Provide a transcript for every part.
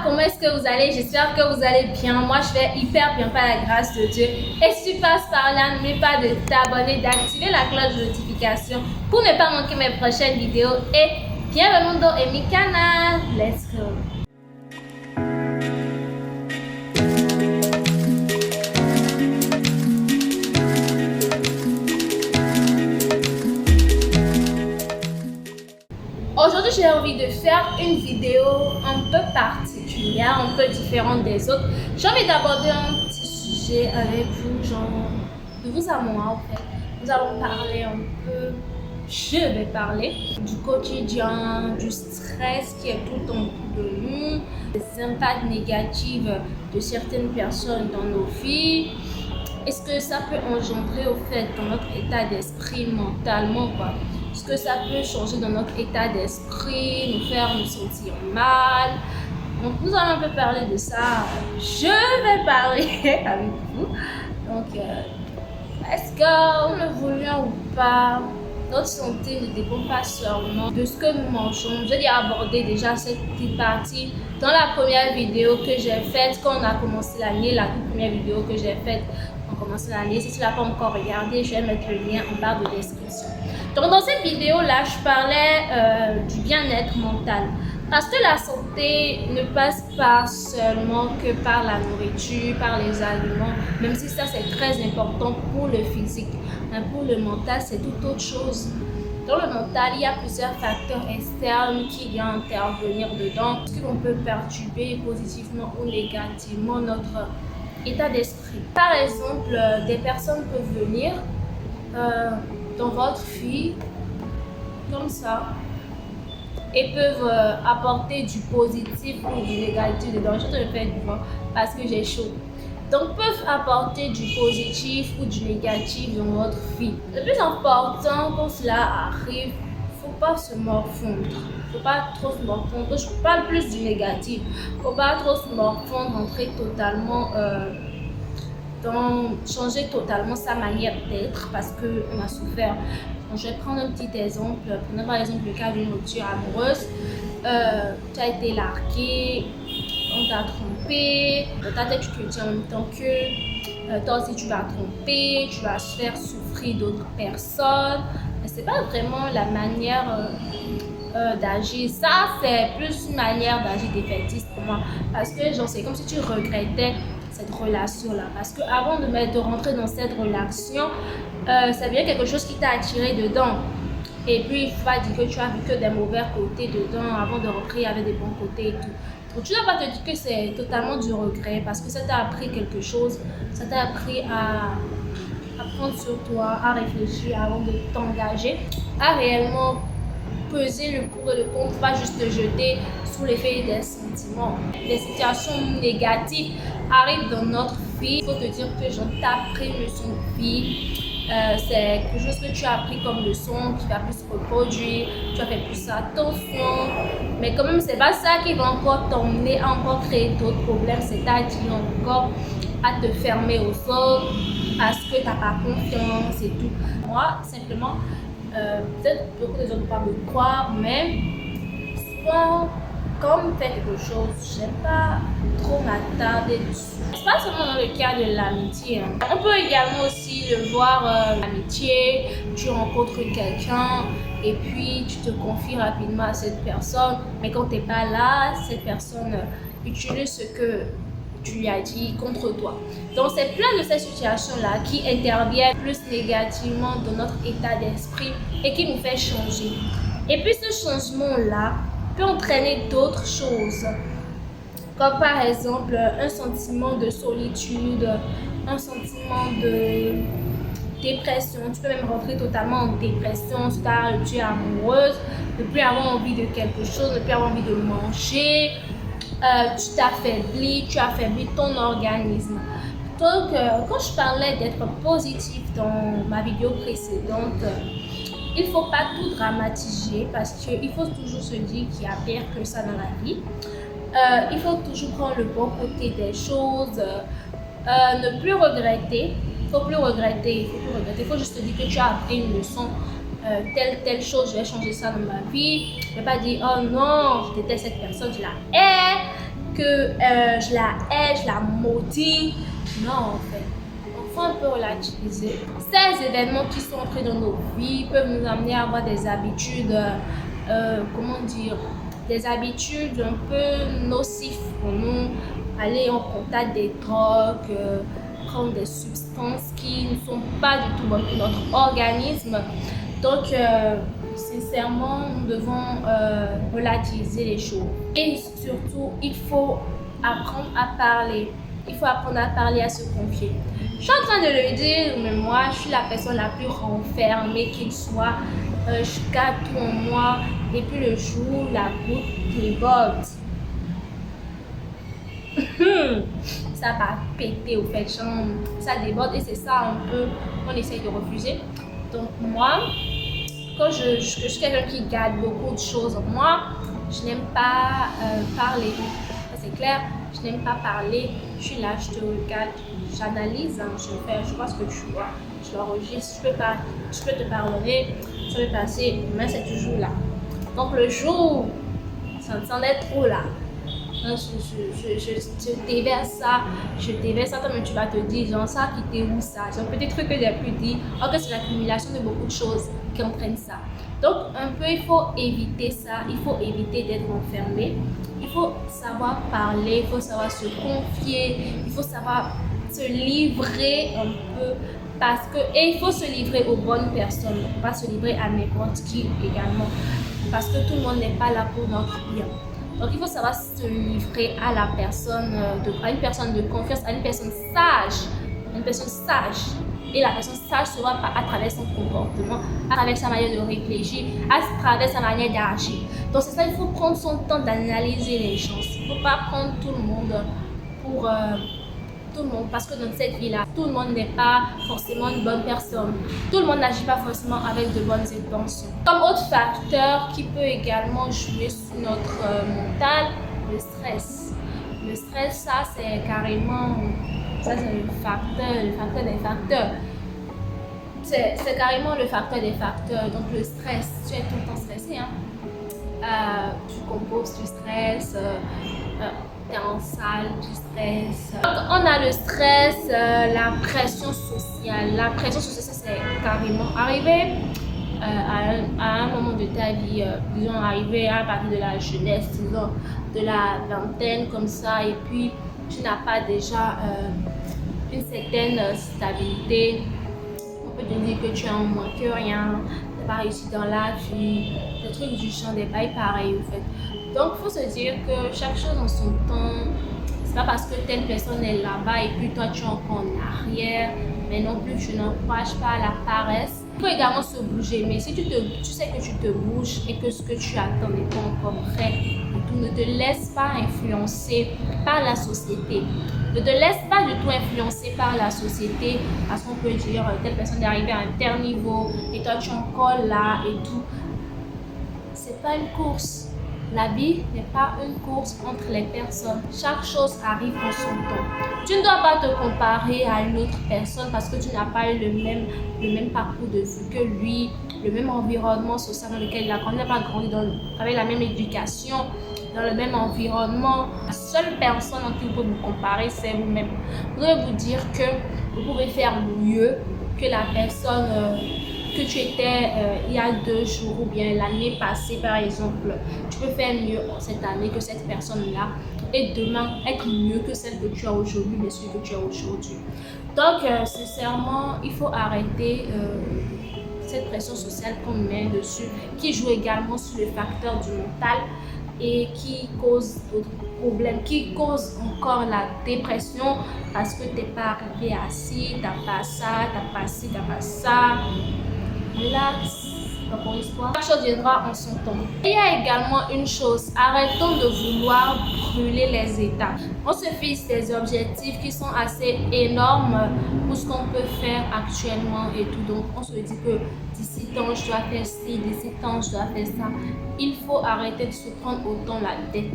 comment est-ce que vous allez? J'espère que vous allez bien. Moi, je vais hyper bien par la grâce de Dieu. Et si tu passes par là, n'oublie pas de t'abonner, d'activer la cloche de notification pour ne pas manquer mes prochaines vidéos. Et bienvenue dans mi canal. Let's go! Aujourd'hui, j'ai envie de faire une vidéo un peu particulière, un peu différente des autres. J'ai envie d'aborder un petit sujet avec vous, genre de vous à moi en fait. Nous allons parler un peu, je vais parler du quotidien, du stress qui est tout le temps de nous, des impacts négatifs de certaines personnes dans nos vies. Est-ce que ça peut engendrer au fait dans notre état d'esprit mentalement quoi? Est-ce que ça peut changer dans notre état d'esprit, nous faire nous sentir mal? Donc nous allons un peu parler de ça. Je vais parler avec vous. Donc let's go! Nous le voulions ou pas, notre santé ne dépend pas seulement de ce que nous mangeons. J'ai déjà abordé déjà cette petite partie dans la première vidéo que j'ai faite quand on a commencé l'année, la toute première vidéo que j'ai faite en commençant l'année. Si tu ne l'as pas encore regardé, je vais mettre le lien en barre de description. Donc dans cette vidéo-là, je parlais du bien-être mental. Parce que la santé ne passe pas seulement que par la nourriture, par les aliments, même si ça c'est très important pour le physique. Mais pour le mental, c'est tout autre chose. Dans le mental, il y a plusieurs facteurs externes qui viennent intervenir dedans, ce qui peut perturber positivement ou négativement notre état d'esprit. Par exemple, des personnes peuvent venir dans votre vie comme ça et peuvent apporter du positif ou du négatif dedans. Je te le fais du vent parce que j'ai chaud. Donc peuvent apporter du positif ou du négatif dans votre vie. Le plus important quand cela arrive, faut pas se morfondre. Faut pas trop se morfondre. Je parle plus du négatif. Faut pas trop se morfondre, rentrer totalement changer totalement sa manière d'être parce qu'on a souffert. Donc, je vais prendre un petit exemple. Prenons par exemple le cas d'une rupture amoureuse. Tu as été largué, on t'a trompé, dans ta tête tu te dis en même temps que toi aussi tu vas tromper, tu vas faire souffrir d'autres personnes. Mais c'est pas vraiment la manière d'agir. Ça c'est plus une manière d'agir défaitiste pour moi parce que genre c'est comme si tu regrettais cette relation-là. Parce qu'avant de rentrer dans cette relation, ça vient quelque chose qui t'a attiré dedans. Et puis, il faut pas dire que tu as vu que des mauvais côtés dedans. Avant de rentrer, il y avait des bons côtés et tout. Donc, tu ne vas pas te dire que c'est totalement du regret parce que ça t'a appris quelque chose. Ça t'a appris à prendre sur toi, à réfléchir avant de t'engager, à réellement peser le pour et le contre, pas juste te jeter sous l'effet des sentiments. Les situations négatives arrivent dans notre vie. Il faut te dire que t'as pris une leçon de vie. C'est quelque chose que tu as appris comme leçon, qui va plus se reproduire, tu as fait plus attention. Mais quand même, c'est pas ça qui va encore t'emmener à encore créer d'autres problèmes, c'est-à-dire encore à te fermer aux autres parce que tu n'as pas confiance et tout. Moi, simplement, peut-être beaucoup de gens ne peuvent pas me croire, mais souvent, quand on fait quelque chose, j'aime pas trop m'attarder dessus. C'est pas seulement dans le cas de l'amitié. Hein. On peut également aussi le voir l'amitié, tu rencontres quelqu'un et puis tu te confies rapidement à cette personne, mais quand tu n'es pas là, cette personne utilise ce que tu lui as dit contre toi. Donc c'est plein de ces situations-là qui interviennent plus négativement dans notre état d'esprit et qui nous fait changer. Et puis ce changement-là peut entraîner d'autres choses, comme par exemple un sentiment de solitude, un sentiment de dépression. Tu peux même rentrer totalement en dépression si tu as une rupture amoureuse, ne plus avoir envie de quelque chose, ne plus avoir envie de manger. Tu t'affaiblis, tu affaiblis ton organisme. Donc, quand je parlais d'être positif dans ma vidéo précédente, il ne faut pas tout dramatiser parce qu'il faut toujours se dire qu'il y a pire que ça dans la vie. Il faut toujours prendre le bon côté des choses, ne plus regretter. Il ne faut plus regretter, il faut juste te dire que tu as appris une leçon. Telle chose, je vais changer ça dans ma vie. Je ne vais pas dire, oh non, je déteste cette personne, je la hais, que je la hais, je la maudis. Non, en fait. Il faut un peu relativiser. Ces événements qui sont entrés dans nos vies peuvent nous amener à avoir des habitudes, comment dire, des habitudes un peu nocives pour nous. Aller en contact des drogues, prendre des substances qui ne sont pas du tout bonnes pour notre organisme. Donc, sincèrement, nous devons relativiser les choses. Et surtout, il faut apprendre à parler. Il faut apprendre à parler, à se confier. Je suis en train de le dire, mais moi, je suis la personne la plus renfermée qu'il soit. Je garde tout en moi. Et puis le jour, la goutte déborde. Ça va péter au fait, genre, ça déborde et c'est ça un peu qu'on essaye de refuser. Donc moi, quand je suis quelqu'un qui garde beaucoup de choses en moi, je n'aime pas parler. C'est clair, je n'aime pas parler. Je suis là, je te regarde, j'analyse, hein, je vois ce que tu vois, je l'enregistre, je peux te pardonner, ça peut passer, mais c'est toujours là. Donc le jour, ça me semble être trop là. Je déverse ça, toi mais tu vas te dire, genre ça qui t'est où ça, genre peut-être que j'ai pu dire, ok c'est l'accumulation de beaucoup de choses qui entraînent ça. Donc un peu il faut éviter ça, il faut éviter d'être enfermé, il faut savoir parler, il faut savoir se confier, il faut savoir se livrer un peu parce que, et il faut se livrer aux bonnes personnes, pas se livrer à n'importe qui également parce que tout le monde n'est pas là pour notre bien. Donc, il faut savoir se livrer à la personne, à une personne de confiance, à une personne sage. Et la personne sage se voit à travers son comportement, à travers sa manière de réfléchir, à travers sa manière d'agir. Donc, c'est ça, il faut prendre son temps d'analyser les gens. Il ne faut pas prendre tout le monde pour tout le monde, parce que dans cette vie-là, tout le monde n'est pas forcément une bonne personne. Tout le monde n'agit pas forcément avec de bonnes intentions. Comme autre facteur qui peut également jouer sur notre mental, le stress. Le stress, ça c'est carrément, ça c'est le facteur des facteurs. C'est carrément le facteur des facteurs. Donc le stress, tu es tout le temps stressé, hein? Tu composes du stress. T'es en salle, tu stresses. Donc, on a le stress, la pression sociale. La pression sociale, c'est carrément arrivé à un moment de ta vie, disons arrivé à partir de la jeunesse, disons de la vingtaine comme ça, et puis tu n'as pas déjà une certaine stabilité. On peut te dire que tu es en moins que rien, tu n'as pas réussi dans la vie, des trucs du genre, des bails pareils au fait. Donc, il faut se dire que chaque chose en son temps, c'est pas parce que telle personne est là-bas et puis toi tu es encore en arrière, mais non plus tu n'encourages pas à la paresse. Il faut également se bouger, mais si tu sais que tu te bouges et que ce que tu attends n'est pas encore prêt, ne te laisse pas influencer par la société. Ne te laisse pas du tout influencer par la société parce qu'on peut dire telle personne est arrivée à un tel niveau et toi tu es encore là et tout. C'est pas une course. La vie n'est pas une course entre les personnes. Chaque chose arrive en son temps. Tu ne dois pas te comparer à une autre personne parce que tu n'as pas eu le même parcours de vie que lui, le même environnement social dans lequel il a grandi, il n'a pas grandi avec la même éducation, dans le même environnement. La seule personne en qui vous pouvez vous comparer, c'est vous-même. Vous devez vous dire que vous pouvez faire mieux que la personne que tu étais il y a 2 jours ou bien l'année passée par exemple. Tu peux faire mieux cette année que cette personne-là et demain être mieux que celle que tu as aujourd'hui, mais celui que tu as aujourd'hui. Donc sincèrement, il faut arrêter cette pression sociale qu'on met dessus, qui joue également sur le facteur du mental et qui cause d'autres problèmes, qui cause encore la dépression parce que tu n'es pas arrivé assis, tu n'as pas ça, tu n'as pas ci, tu n'as pas ça. Relax, pour l'histoire. Chaque chose viendra en son temps. Il y a également une chose, arrêtons de vouloir brûler les étapes. On se fixe des objectifs qui sont assez énormes pour ce qu'on peut faire actuellement et tout. Donc on se dit que d'ici tant je dois faire ci, d'ici tant je dois faire ça. Il faut arrêter de se prendre autant la tête.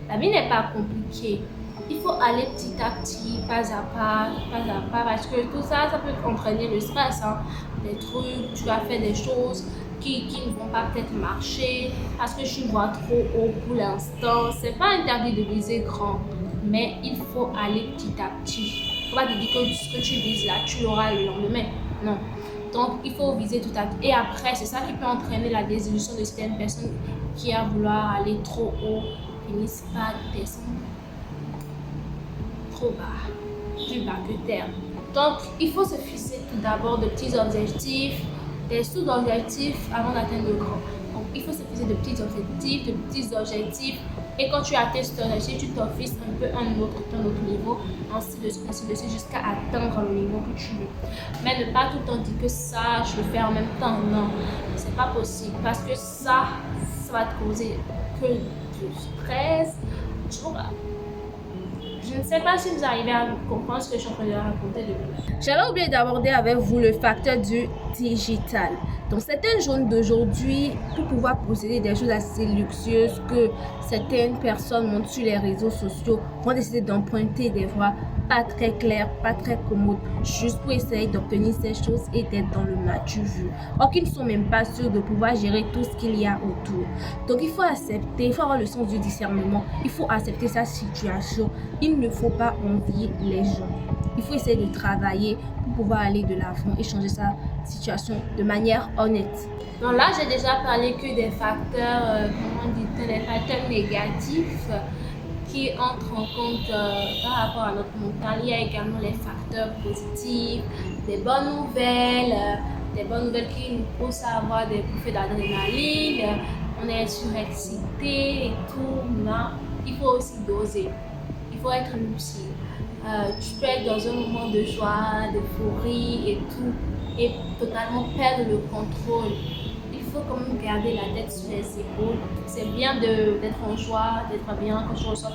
La vie n'est pas compliquée. Il faut aller petit à petit, pas à pas, parce que tout ça, ça peut entraîner le stress. Hein. Des trucs, tu vas faire des choses, qui ne vont pas peut-être marcher parce que tu vois trop haut pour l'instant. C'est pas interdit de viser grand, mais il faut aller petit à petit. Il ne faut pas te dire que ce que tu vises là, tu l'auras le lendemain. Non. Donc, il faut viser tout à fait. Et après, c'est ça qui peut entraîner la désillusion de certaines personnes qui, à vouloir aller trop haut, finissent par descendre trop bas, plus bas que terre. Donc, il faut se fixer tout d'abord de petits objectifs, des sous-objectifs avant d'atteindre le grand. Donc, il faut se fixer de petits objectifs. Et quand tu atteins cet objectif, tu t'en fixes un peu un autre niveau, ainsi de suite, jusqu'à atteindre le niveau que tu veux. Mais ne pas tout le temps dire que ça, je le fais en même temps. Non, c'est pas possible. Parce que ça va te causer que du stress. Tu vois. Je ne sais pas si vous arrivez à comprendre ce que je suis en train de raconter depuis là. J'avais oublié d'aborder avec vous le facteur du digital. Donc, certaines jeunes d'aujourd'hui, pour pouvoir posséder des choses assez luxueuses que certaines personnes montrent sur les réseaux sociaux, vont décider d'emprunter des voies pas très claires, pas très commodes, juste pour essayer d'obtenir ces choses et d'être dans le matu vu. Or qu'ils ne sont même pas sûrs de pouvoir gérer tout ce qu'il y a autour. Donc, il faut accepter, il faut avoir le sens du discernement, il faut accepter sa situation. Il ne faut pas envier les gens. Il faut essayer de travailler pour pouvoir aller de l'avant et changer sa situation de manière honnête. Donc là, j'ai déjà parlé que des facteurs, des facteurs négatifs qui entrent en compte par rapport à notre mental. Il y a également les facteurs positifs, des bonnes nouvelles qui nous poussent à avoir des bouffées d'adrénaline. On est surexcité et tout, mais il faut aussi doser. Il faut être lucide. Tu peux être dans un moment de joie, d'euphorie et tout, et totalement perdre le contrôle. Il faut quand même garder la tête sur les épaules. C'est bien d'être en joie, d'être bien quand tu reçois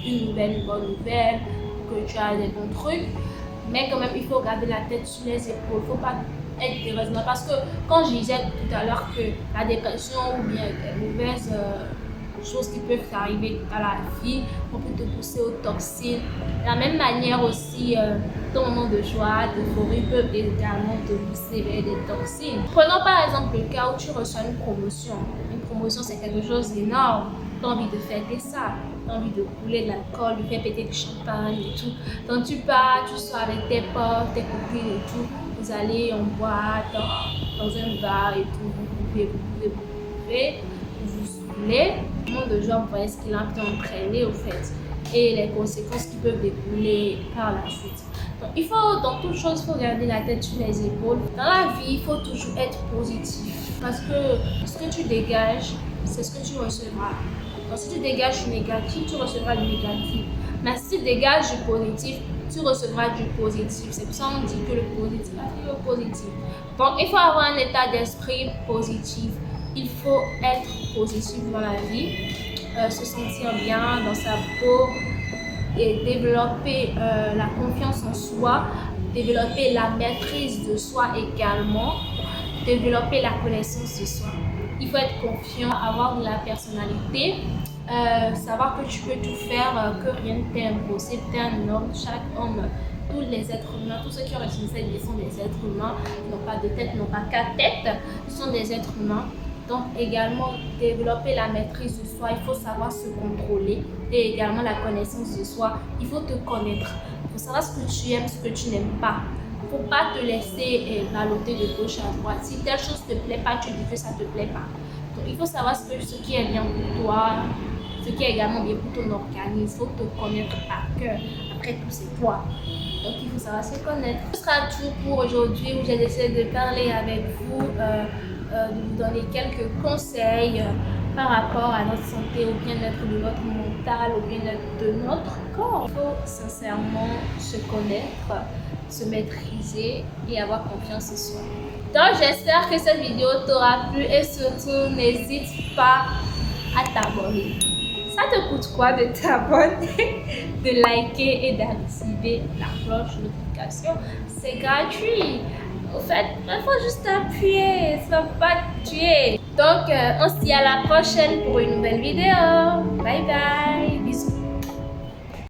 une bonne nouvelle, que tu as des bons trucs, mais quand même il faut garder la tête sur les épaules. Il ne faut pas être déraisonnable parce que quand je disais tout à l'heure que la dépression ou bien des mauvaises choses qui peuvent arriver à la vie, on peut te pousser aux toxines. De la même manière aussi, ton moment de joie, d'euphorie peut également te pousser vers des toxines. Prenons par exemple le cas où tu reçois une promotion. Une promotion, c'est quelque chose d'énorme. Tu as envie de fêter ça. Tu as envie de couler de l'alcool, de faire péter du champagne et tout. Donc tu pars, tu sors avec tes potes, tes copines et tout. Vous allez en boîte, dans un bar et tout. Vous pouvez vous saouler. Le monde de joie, vous voyez ce qu'il a entraîné au fait et les conséquences qui peuvent découler par la suite. Donc, dans toute chose, il faut garder la tête sur les épaules. Dans la vie, il faut toujours être positif parce que ce que tu dégages, c'est ce que tu recevras. Donc, si tu dégages du négatif, tu recevras du négatif. Mais si tu dégages du positif, tu recevras du positif. C'est pour ça qu'on dit que le positif attire le positif. Donc, il faut avoir un état d'esprit positif. Il faut être positif dans la vie, se sentir bien dans sa peau et développer la confiance en soi, développer la maîtrise de soi également, développer la connaissance de soi. Il faut être confiant, avoir de la personnalité, savoir que tu peux tout faire, que rien ne t'est imposé, tu es un homme, chaque homme. Tous les êtres humains, tous ceux qui ont réussi cette vie sont des êtres humains, ils n'ont pas de tête, n'ont pas 4 têtes, ce sont des êtres humains. Donc également développer la maîtrise de soi, il faut savoir se contrôler et également la connaissance de soi, il faut te connaître, il faut savoir ce que tu aimes, ce que tu n'aimes pas. Il ne faut pas te laisser balloter de gauche à droite. Si telle chose ne te plaît pas, tu dis que ça ne te plaît pas. Donc il faut savoir ce qui est bien pour toi, ce qui est également bien pour ton organisme, il faut te connaître par cœur. Après tout, c'est toi. Donc il faut savoir se connaître. Ce sera tout pour aujourd'hui où j'ai décidé de parler avec vous. De vous donner quelques conseils par rapport à notre santé, au bien-être de notre mental, au bien-être de notre corps. Il faut sincèrement se connaître, se maîtriser et avoir confiance en soi. Donc j'espère que cette vidéo t'aura plu et surtout n'hésite pas à t'abonner. Ça te coûte quoi de t'abonner, de liker et d'activer la cloche de notification? C'est gratuit. Au fait, il faut juste appuyer, ça ne va pas te tuer. Donc, on se dit à la prochaine pour une nouvelle vidéo. Bye bye.